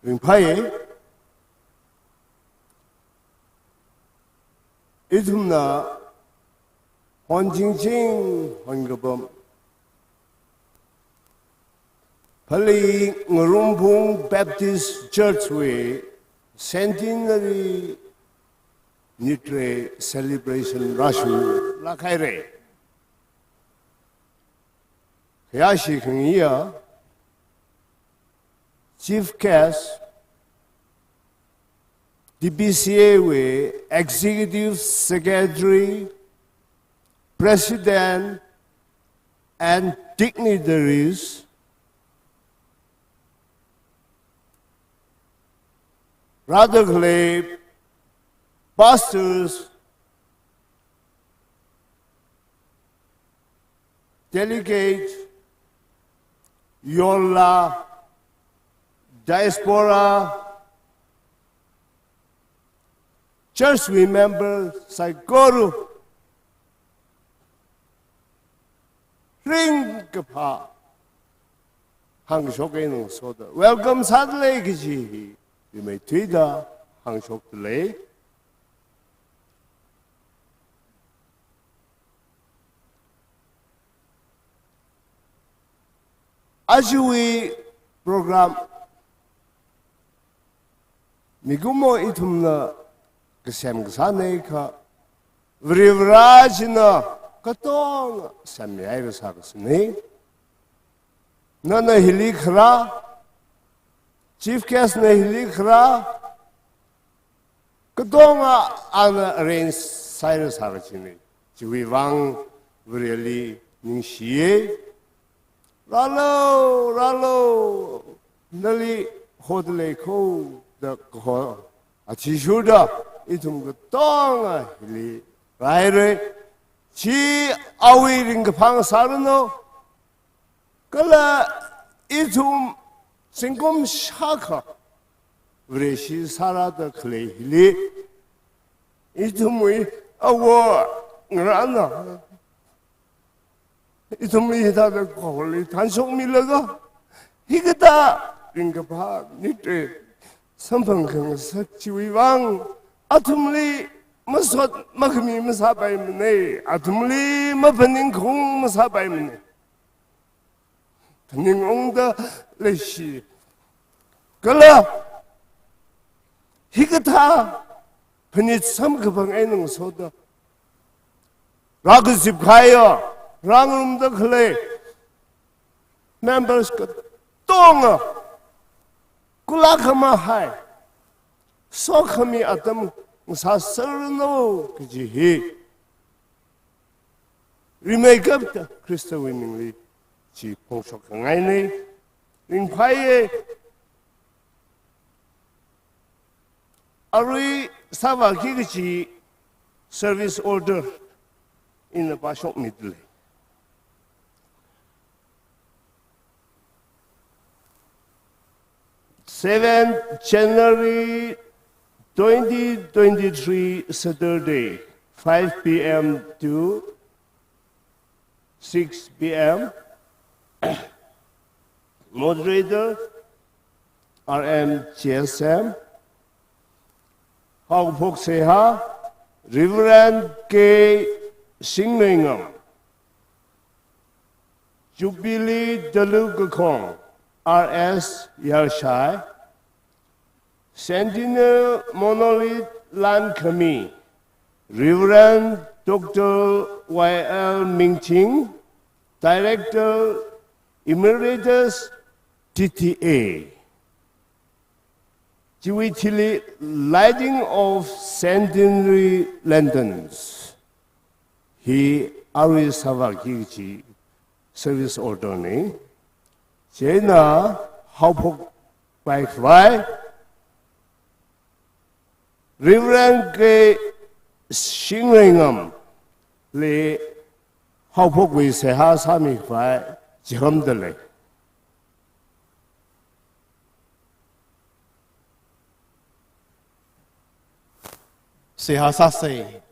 Phalee itumna honjingjing hongabam Phalee Ngarumphung Baptist Churchway Centenary Nitre Celebration Rashu Lakaire Yashi Khangiya Chief Guest DBCA Executive Secretary, President, and dignitaries radically pastors, delegates, Yola, diaspora, church members, Saiguru, ring kapa, hang shokin soda. Welcome sadly, Giji. You may tweeta, hang shok delay. As we program, Migumo itumna Kasem Gasaneka, Vrivrajina, Katong, Samyaira Sagasne, Nana Hilikra, Chief Guest Hilikra, Katonga Anna arranged Cyrus Harachini, Chiwang Vrili Ningshie, Ralo, Nali Hodle Ko, the Ko, Achishuda, Itum Katonga, Hili, Raire, Chi Awi Ringapang Sarano, Kala Itum Singum Shaka, Vreshi Sarada Clay, Hili, Itumui, a war, Rana. Itumui that a holy Tansok Milaga, Higata, Ringapa, Nitre, Sampang, Sachiwang, Atumli, Masot Makami Masabai Mene, Atumli, Mapaning Kung Masabai Mene. Taning on the Leshi Gala Higata, Penit Samkapang Enung Soda Ragasip Kaya. Rangum the clay members Tonga Kulakama High Sokami Atam Musasarno Kijihi Remake up the Crystal Winningly Chief Pongshokangani in Phalee Ari Savakichi service order in the Bashok Middle. 7th January 2023, Saturday, 5 p.m. to 6 p.m. Moderator, RM GSM, Ngarumphung Seha, Reverend K. Singlingham, Jubilee Dalugakong, R.S. Yarshai, Centenary Monolith Land Kami, Reverend Dr. Y.L. Mingting, Director Emeritus TTA. Jiwitili lighting of Centenary lanterns. He always Savaki service ordering. Jena Haupok by Reverend K. Singlingham Le Haupok with Seha Sami by Jhamdale. Sehasase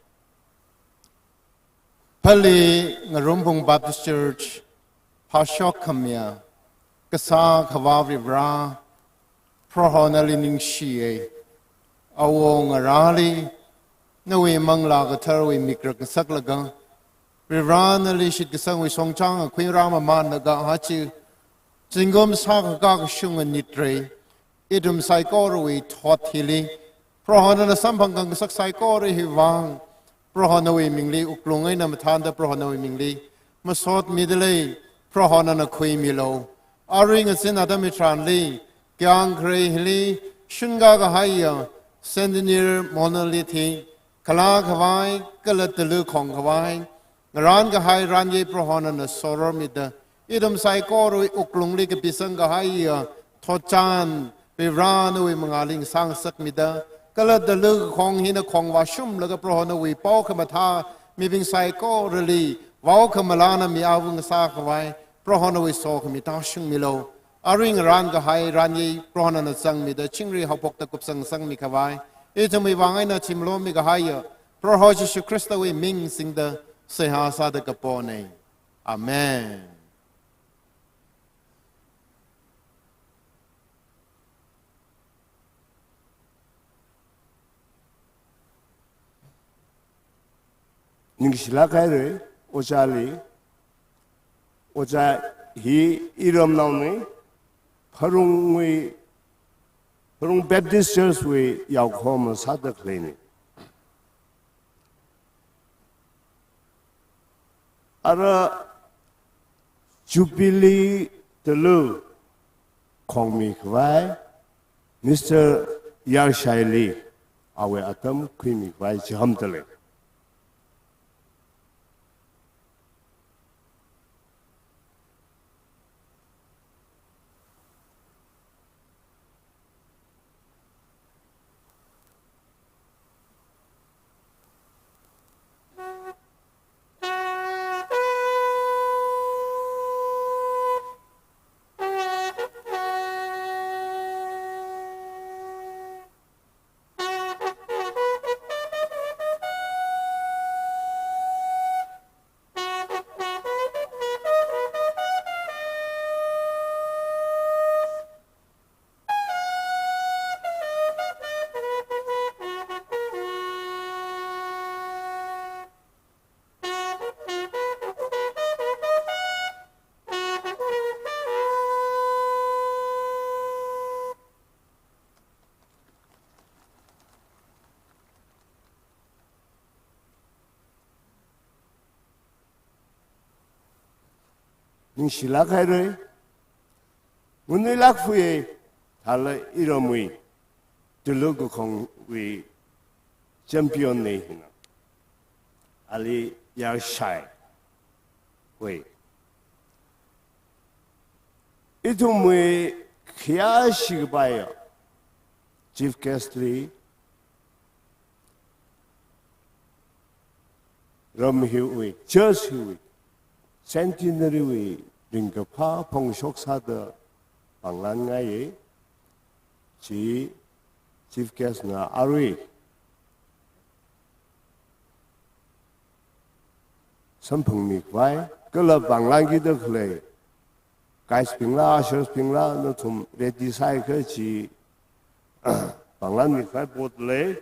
Phalee Ngarumphung Baptist Church Pashok Kamya Kasa Kawavri Bra Prohonali ning shie. Awong arali. Nawi mangla ka tarwi mikra ka saklaga. Viranali shit ka sangwi songchang Queen Rama man na ga hachi. Jingom sa ka ga shunga nitre. Idum saikoro thot hili. Prohona na sampang kang sak saikoro hiwang. Prohona mingli uklungay na matanda prohona mingli. Masot midlay. Prohona na kui milo. Aring at sin adamitran li. Kyang kray hili. Shunga ka haya. Centenary monolithic. Kala kawai. Kalatalu kong kawai. Ngaran ka hay ranye prohona na soror mida. Idum saikoro uklungli ka pisang ka haya. Thochan. Viran mangaling sangsak mida. Kala dalu kong hina kong washum laga prohona pau kamata. Mibing saikoro li. Wau kamalana mi awang sa kawai. Prohona so kamitashung milo. Aring ran ka hai ranye prohona na sang mi da chingri hapok ta kupsang sang mi kawai. Ito mi wangay na chimlo mi kahaya. Proho Jesu Kristo ming sing da sehasa da kapone. Amen. Ning sila kaya Ojali. Oja hi iram nauni Harung Baptist Church we yao khom sada klini. Ara Jubilee telu kongmi kwai Mr. Yarshaili awe atam kwimi kwai jahamtale. Ning sila kaya Muni lakfuye thala iramui Tulugu kong we champion ne hina Ali Yarshai we Itu mui kya shigbaya Chief Guestly Ramhiwi Church hiwi Centenary we 링급파 봉속사드 방란가에 지 집게스나 아루이 선풍미과에 끌어 방란기도 그래 가이스빙라 셔스빙라 너좀 레디사이크 지 방란미과에 보들래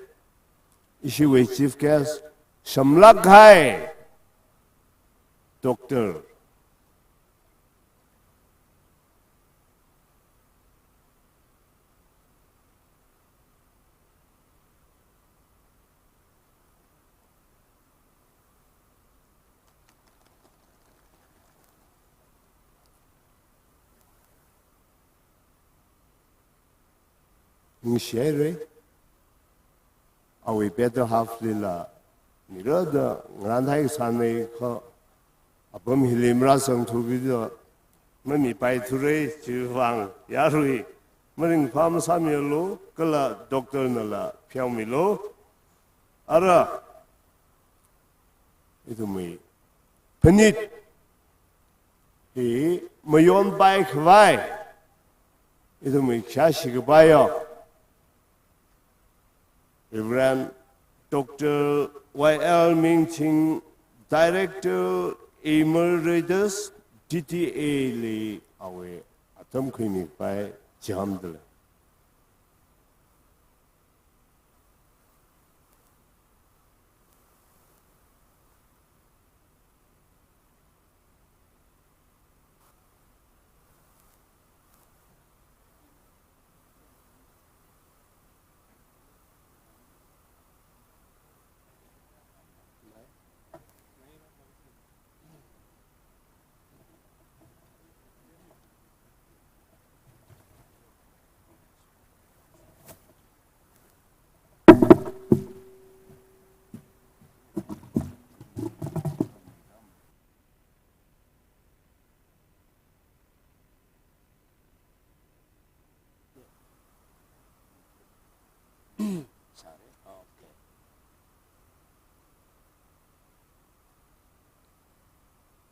이시웨이 집게스 섬락하이 Doctor Share we better have lila mirada ngandai sanai ko abom hilimra sang thu video mami pai thure chiwang yarui maring pham samyelo kala doctor nala phyamilo ara itu mi penit hi mayon bai khwai itu mi khashi bayo Reverend Dr. Y.L. Ming-Ching, Director Emeritus, DTA Li Awe Atom Clinic by Jamdala.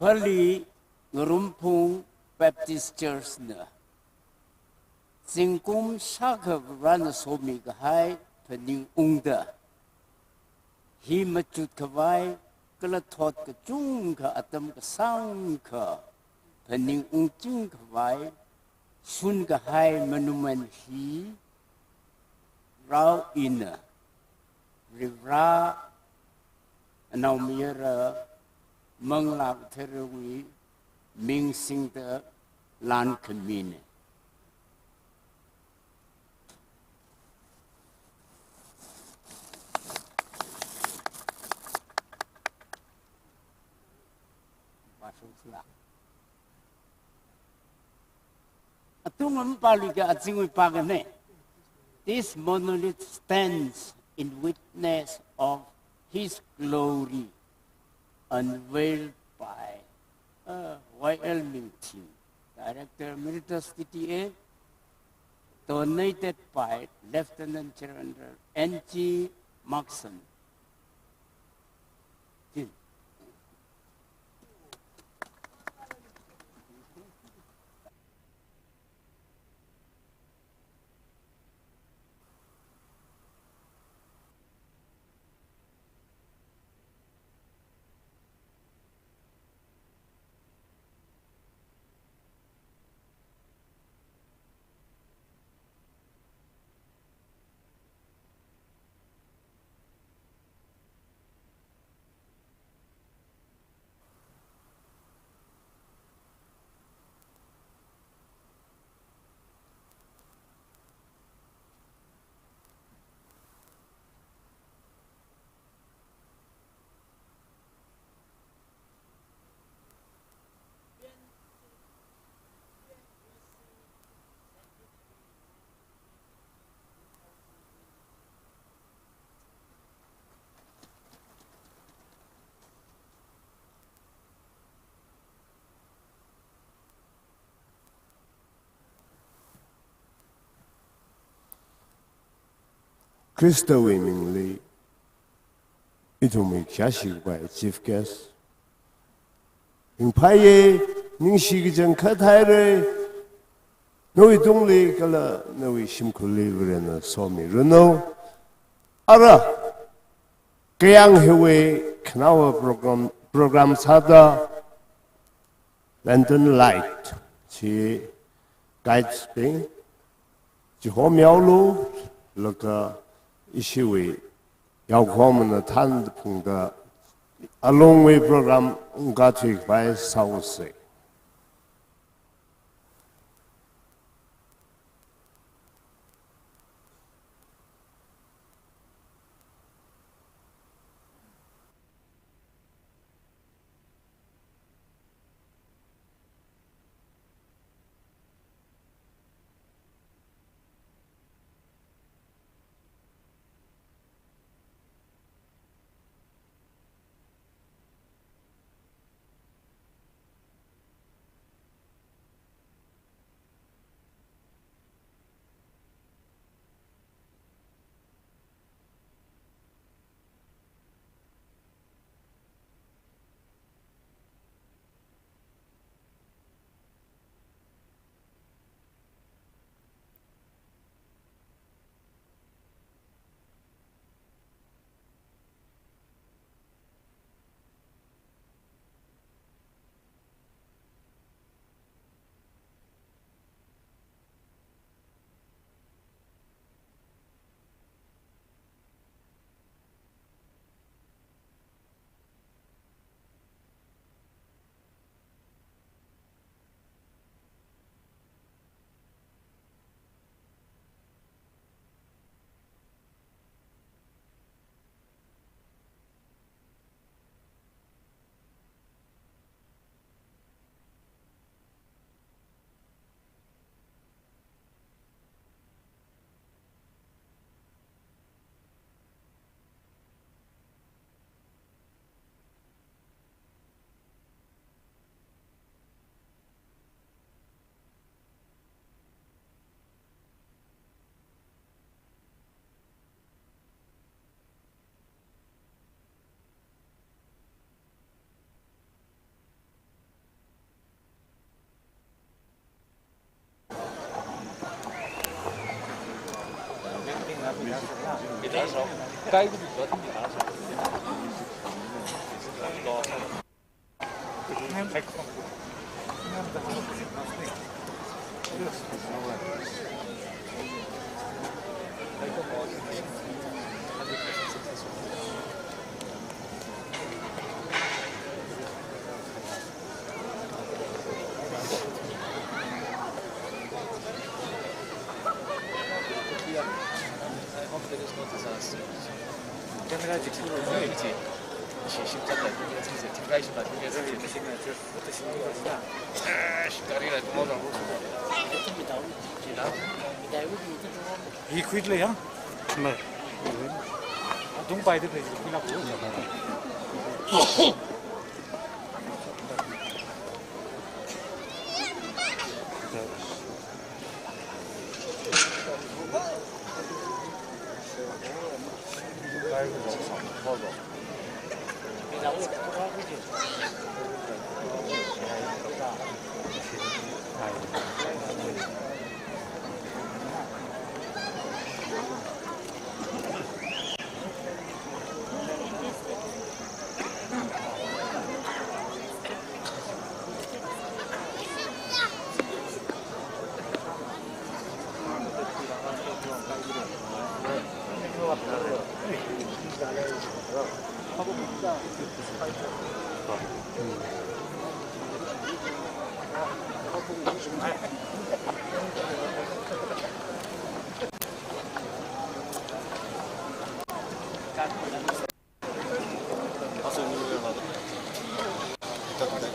Phalee Ngarumphung Baptist Church na Singkum Shaka Rana Somi Gahai Pening Ungda Hi Machut Kawai Kala Thot Ka Chung Ka Atam Ka Sang Ka Pening Ung Chung Kawai Sun Gahai Manuman Hi Rao Ina Rivra Naumira Manglak Terrawi Ming Sing the Lan Kamine. Atung Paliga at Singwi Pagane. This monolith stands in witness of his glory, unveiled by YL team, Director Emeritus TTA, donated by Lieutenant General N.G. Maxson. Krista Wimingly, Itumi Kashi by Chief Guest. In Paye, Ningshigan Katire, no Dongli Gala, no Shimkuli, and Somi Renault. Ara Kayang Highway Kanawa program Sada Lantern Light. She guides Spain. Jihomialu, Loka. 一些位要我们的谈碰的，along with program 我家最快sauce。 깔고 있거든요.现在这个没有几，新在的这个城市挺开心的，这个是不行的，这不得行的，是搞的来多少路？이 퀴즈래요? 네. 동바이드 페이지 그냥 보여줘.